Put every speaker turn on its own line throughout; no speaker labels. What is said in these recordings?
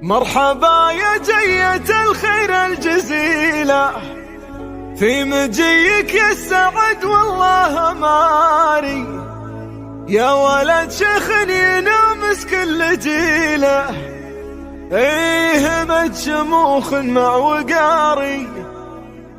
مرحبا يا جية الخير الجزيلة، في مجيك يا السعد والله ماري، يا ولد شيخ ينامس كل جيله، ايه بد شموخ مع وقاري،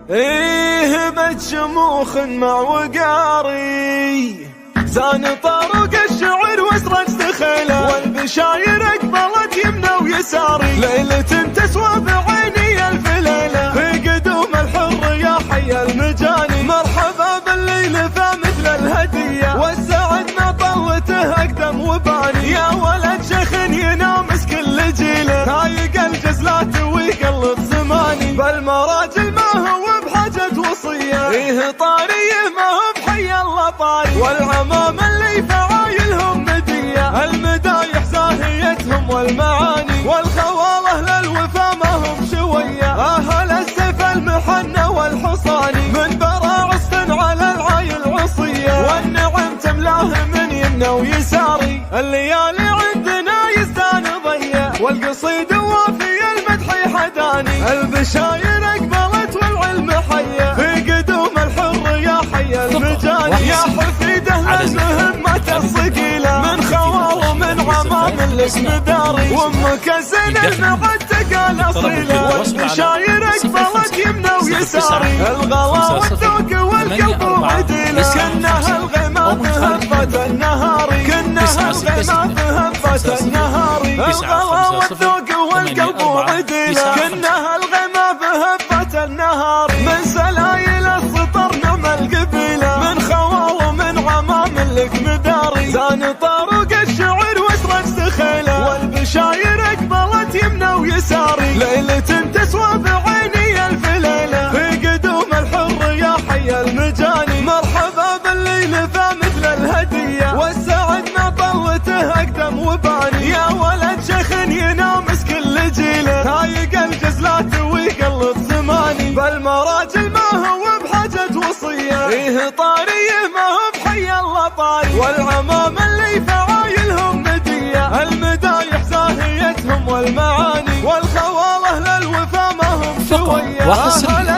ايه بد شموخ مع وقاري، زان طرق الشعر واسرج دخيله، والبشاير اقبلت يمنى ويساري، ليلة تسوى بعيني الف ليلة، في قدوم الحر يا حي المجاني، مرحبا بالليل فمثل الهدية، والسعد ما طلته اقدم وباني، يا ولد شيخ ينامس كل جيله، هايق الجزلات ويقلب زماني، بالمراجل ما هو بحاجة وصية، ايه طاريه ما هو بحي الله طاري، والعمام اللي فعايلهم مدية، المدايح زاهيتهم والمعاني، والخواله للوفا ما هم شوية، اهل السيف المحنة والحصاني، من براعس على العايل عصية، والنعم تملاه من يمنى ويساري، الليالي عندنا يزدان ضية، والقصيد وافي المدح حداني، البشاير اقبلت والعلم حية، في قدوم الحر يا حي المجاني، يا حفيده للمهمة الصقيلة، من خوال ومن عمام الاسم داري، وامك زين المعتقة الاصيلة، والبشاير اقبلت يمنى ويساري، الغلا والذوق والقلب وعديلة، كنها الغيمة بهبة النهار، كنها الغيمة بهبة النهار، الغلا والذوق والقلب وعديلة، كنها الغيمة بهبة النهار، من سلايل السطر نعم القبيلة، من خوال ومن عمام لك مداري، زان طرق الشعر واسرج دخيله، والبشاير اقبلت يمنى ويساري، ليلة تسوى بعيني الف ليلة، في قدوم الحر يا حي المجاني، مرحبا بالليل فمثل الهدية، والسعد ما طلته اقدم وباني، يا ولد شيخ ينامس كل جيله، هايق الجزلات ويقلب زماني، بالمراجل ما هو بحاجة وصية، ايه طاريه ما هو بحي الله طاري، والعمام اللي فعايلهم مدية، المدايح زاهيتهم والمعاني، والخواله للوفا ما هم شوية، اهل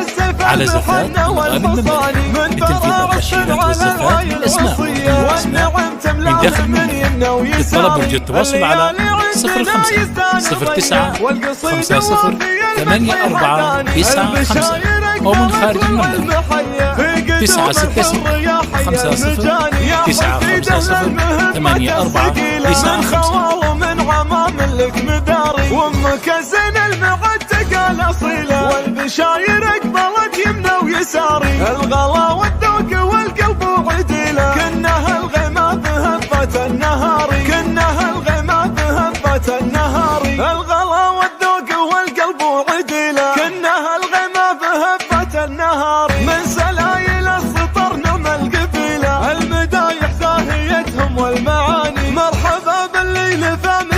السيف المحنة والحصاني، من براعس على العايل عصية، والنعم تملاه من يمنى ويساري،
التواصل على 05-09-50-84-95 أو من خارج المملكة 960-50-950-84-95.
من عمام لك مداري، وامك زين المعتقة الاصيلة، والبشاير اقبلت يمنى ويساري، الغلا والذوق والقلب وعديلة، كنها الغيمة بهبة النهار، كنها الغيمة بهبة النهار، الغلا والذوق والقلب وعديلة، كنها الغيمة بهبة النهار، من سلايل السطر نعم القبيلة، المدايح زاهيتهم والمعاني، مرحبا بالليل فم